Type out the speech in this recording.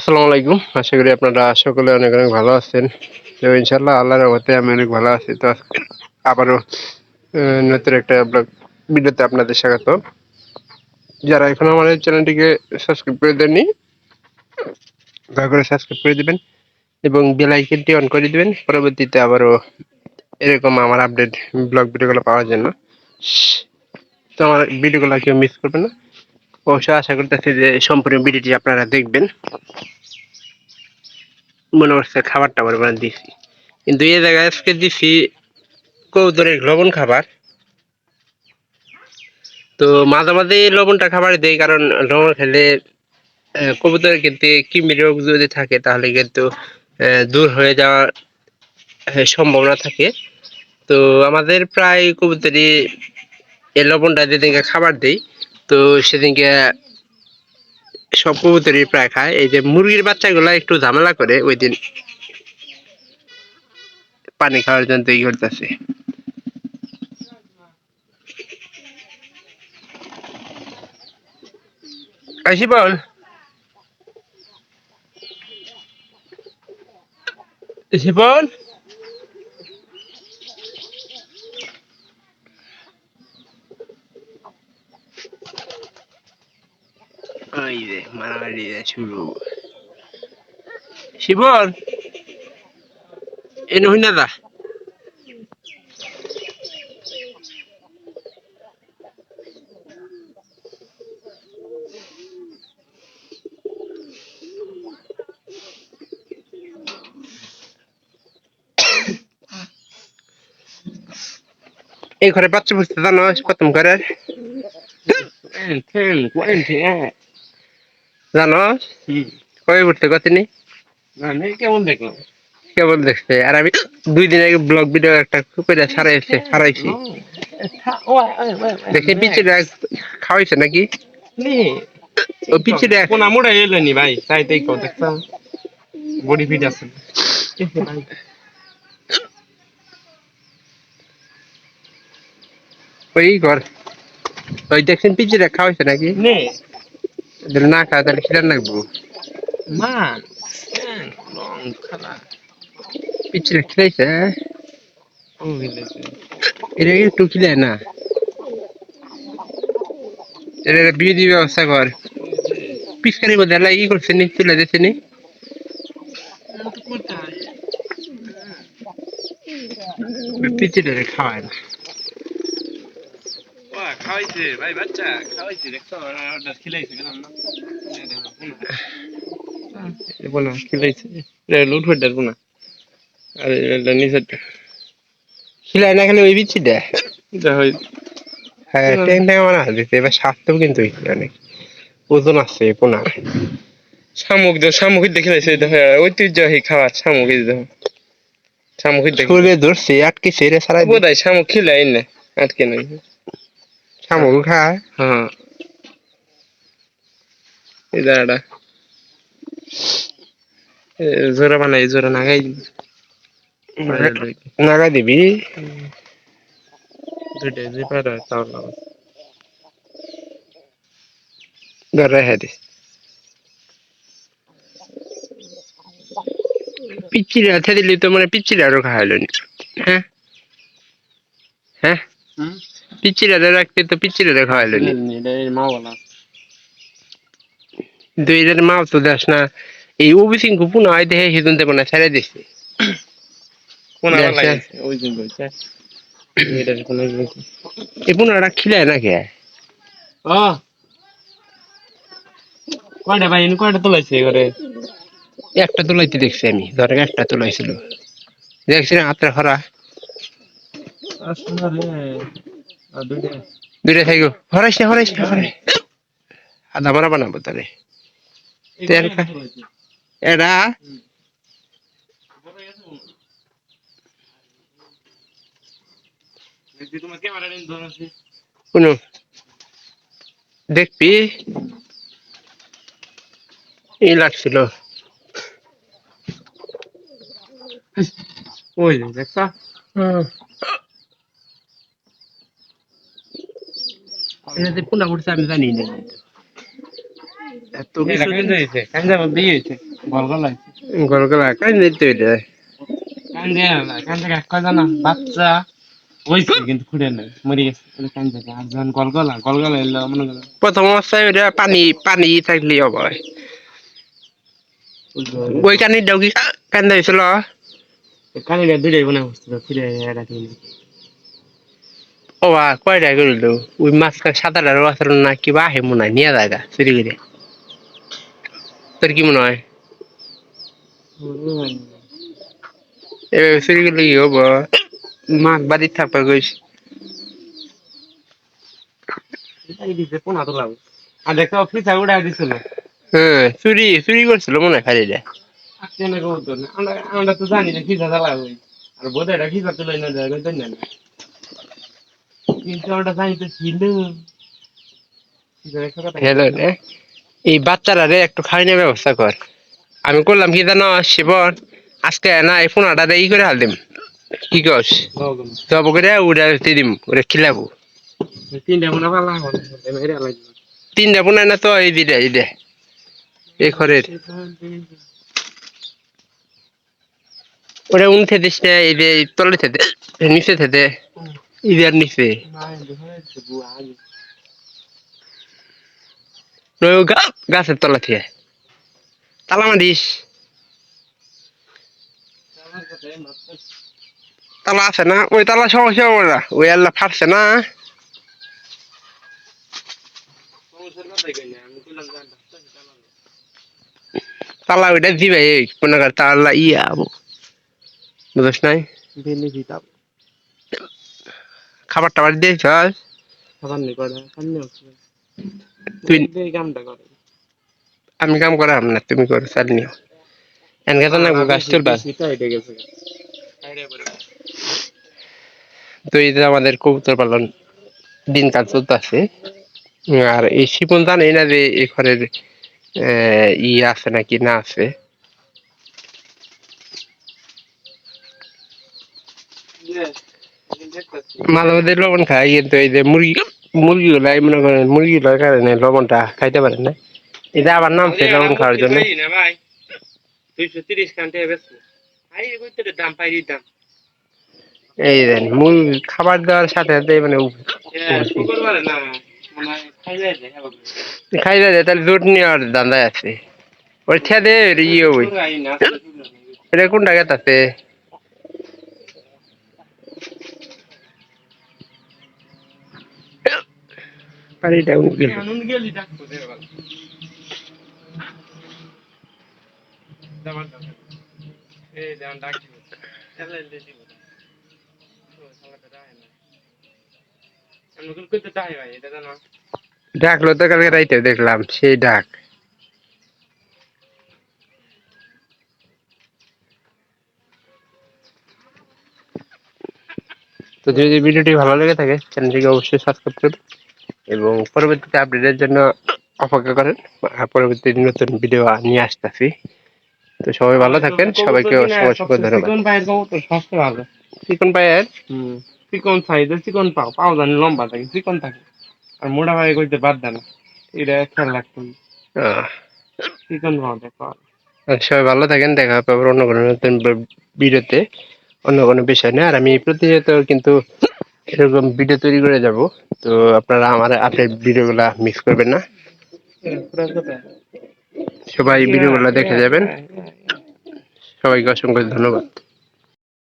আসসালামু আলাইকুম। আশা করি আপনারা সকলে অনেক অনেক ভালো আছেন। তো ইনশাআল্লাহ আল্লাহর রহমতে আমি অনেক ভালো আছি। তো আজকে আবারও নতুন একটা ব্লগ ভিডিওতে আপনাদের স্বাগত। যারা এখনো আমাদের চ্যানেলটিকে সাবস্ক্রাইব করে দেননি, দয়া করে সাবস্ক্রাইব করে দিবেন এবং বেল আইকনটি অন করে দিবেন পরবর্তীতে আবারও এরকম আমার আপডেট ব্লগ ভিডিওগুলো পাওয়ার জন্য। তো আমার ভিডিওগুলো কেউ মিস করবেন না। অবশ্যই আশা করতেছি যে সম্পূর্ণ ভিডিওটি আপনারা দেখবেন। মনে করছে খাবার টাবার বানিয়ে দিছি, কিন্তু এই জায়গায় আজকে দিছি কবুতরের লবণ খাবার। তো মাঝে মাঝে লবণটা খাবার দেই, কারণ লবণ খেলে কবুতরের কিন্তু কৃমি রোগ যদি থাকে তাহলে কিন্তু দূর হয়ে যাওয়ার সম্ভাবনা থাকে। তো আমাদের প্রায় কবুতরই এই লবণটা যেদিনকে খাবার দেই, তো সেদিনকে সব কবুতরই প্রায় খায়। এই যে মুরগির বাচ্চাগুলা একটু ঝামেলা করে ওই দিন পানি খাওয়ার জন্য তৈরি করতেছে। আসি বল শিপন, ওই রে মারামারি শুরু। শিবন এ নহিন না দা, এই ঘরে বাচ্চা বুঝতে জানো প্রথম করে জানো কবে উঠতে কতনি কেমন দেখলাম, কেমন দেখছে। আর আমি 2 দিন আগে ব্লগ ভিডিও একটা করে ছাড়াইছি দেখে পিছিয়ে খাওয়াইছে নাকি ও পিছিয়ে কোনা মোড়া এলেনি ভাই, তাই তাই কও দেখতাম বডি ফিট আছে। ওই ঘর ওই দেখছেন পিছিয়ে খাওয়াইছে নাকি নে না খাওয়া তাহলে খিদার লাগবো। মান লং খালা পিছিয়ে খিলাইছে ও গেলেছে এটা একটু খিলায় না, এটা বিয়ে দিয়ে ব্যবস্থা কর। পিচকারির মধ্যে ই করছে নি, তুলে দিচ্ছে নি, তো কোথায় পিছিয়ে খাওয়ায় না। ও খাওয়াইছে ভাই, বাচ্চা খাওয়াইছে দেখছো, ওটা খিলাইছে কেন না বলো খিলাইছে লুট হয়ে যাবো না। আর এটা নিচে খিলায় না খেলে ওই বিচ্ছি দেয়। যা হয় হ্যাঁ ট্যাং ট্যাং আমার হাত দিতে এবার স্বাস্থ্যও কিন্তু অনেক ওজন আছে পোনা। শামুক দাও, শামুক দেখে লাইছে দেখো, ঐতিহ্যবাহী খাবার শামুক দেখো, শামুক দেখে শরীরে ধরছে আটকে ছেড়ে সারাই বোধ হয় শামুক খিলাই না, আটকে নাই। শামুক খায়। হ্যাঁ এই দাঁড়াটা জোড়া বানাই, জোড়া নাগাই নাগা দিবি দুইটা যে পারা তাও ধরে হ্যাঁ দিস পিচ্ছিরে আছে দিলি তো মানে পিচ্ছিরে আরো খাওয়াইল নি। হ্যাঁ হ্যাঁ পিচ্ছিরে রাখতে তো পিচ্ছিরে খাওয়াইল নি। মা বলা দুই হাজার মাও তো দেখ না, এই ওবিসি গুপুন হয় দেখে সেদিন দেবো না ছেড়ে দিচ্ছে। কোন আবার লাগাইছে ওই দিন বলছে এটা কোন এই পুনারা খিলায় না কে ও কয়টা ভাই, কয়টা তোলাইছে ঘরে? একটা তোলাইতে দেখছি আমি, ধরে একটা তোলাইছিল দেখছি না হাতটা খরা দুইটা থাকো। হরাইস না হরাই আধা মারা বানাবো তাহলে তেল খায় এরা কোনো দেখবি এই লাগছিল। ওই দেখছা এনাদের পুনা উঠছে আমি জানি না। এত কিছু কাঞ্জা মধ্যে হয়েছে গলগলা গলগলা কাই নিতে এটা কান দেয় না কান থেকে এক কথা না বাচ্চা হয়েছে কিন্তু খুঁড়ে নাই মরে গেছে ওই কান থেকে আর যখন গলগলা গলগলা এলো মনে করো প্রথম অবস্থায় ওটা পানি পানি থাকলেই হবে ওই কানি দাও কি কান্দা হয়েছিল কানিটা দুটাই মনে হচ্ছিল খুঁড়ে রাখি ও কয়টা করল ওই মাঝখান সাঁতার আছে না কিবা আহে মনে হয় নিয়ে জায়গা চুরি করে তোর কি মনে হয় এভাবে চুরি করলে কি হবো মাছ বাড়ির থাকবে গইস দিছে পোনা তো লাগবে আর দেখো ফিসা উড়া দিছিল হ্যাঁ চুরি চুরি করছিল মনে হয় খালি আজকে না কত না আমরা আমরা তো জানি না ফিসা চালাবে আর বোধহয় ফিসা তুলে না যায় তো না কিন্তু আমরা জানি তো ছিল হ্যালো এই বাচ্চারা রে একটু খাওয়ানোর ব্যবস্থা কর আমি করলাম কি জানো শিবন আজকে না এই ফোনাটা ই করে হাল দিম কি কস জব করে উড়া দিম ওরা খিলাবো তিনটা মনে পালা হবে মেরে লাগবে তিনটা বোনা না তো এই দিদে এই ঘরের ওরা উঠে দিস না এই যে তলে থেকে নিচে থেকে ইদার নিচে গাছের তলা থেকে তালা মারিস তালা আছে না ওই তালা সমস্যা হবে না ওই আল্লাহ ফাটছে না তালা ওইটা দিবে মনে কর তালা ইয়া বুঝছ নাই খাবার টাবার দিয়েছ খাবার নেই করে সামনে তুই এই কামটা করে আমি কাম করাম না তুমি করো চাল নিও এনকে তো না গাছ তুলবা তো এই যে আমাদের কবুতর পালন দিনকাল চলতেছে আর এই শিপন জানেই না যে এই ঘরের ই আছে নাকি না আছে মাঝে মাঝে লবণ খাই কিন্তু এই যে মুরগিগুলা মনে করেন মুরগিগুলার কারণে লবণটা খাইতে পারে না এটা আবার নামছে লবণ খাওয়ার জন্য 230 কান্টে বেশি আই কইতে দাম পাইরি দাম এই দেন মূল খাবার দেওয়ার সাথে সাথে মানে শুক্রবারে না মানে খাই যায় তাহলে দুধ নেওয়ার ধান্দায় আছে ওই ঠেদে ইয়ে ওই এটা কোনটা গেতাছে পানিটা গেলি ডাকতো দেবাল দামান এই দামান ডাকি এলে দিব ও সালাটা দাই না আমি কইতে দাই ভাই এটা জানো ডাকলো তো কালকে রাইতে দেখলাম সেই ডাক তো যদি ভিডিওটি ভালো লেগে থাকে চ্যানেলটিকে অবশ্যই সাবস্ক্রাইব করুন এবং পরবর্তীতে আপডেটের জন্য অপেক্ষা করেন পরবর্তী নতুন ভিডিও নিয়ে আসতেছি তো সবাই ভালো থাকেন সবাইকে অসংখ্য ধন্যবাদ চিকন পায়ের কবুতর সবচেয়ে ভালো চিকন পায়ের চিকন সাইজের চিকন পাও জানি লম্বা থাকে চিকন থাকে আর মোটা ভাই কইতে বাদ দেন এটা খেয়াল রাখতেন চিকন পাও দেখো সবাই ভালো থাকেন দেখা হবে আবার অন্য কোনো নতুন ভিডিওতে অন্য কোনো বিষয় নেই আর আমি প্রতিনিয়ত কিন্তু এরকম ভিডিও তৈরি করে যাব তো আপনারা আমার আপডেট ভিডিওগুলা মিস করবেন না সবাই ভিডিওগুলো দেখে যাবেন সবাইকে অসংখ্য ধন্যবাদ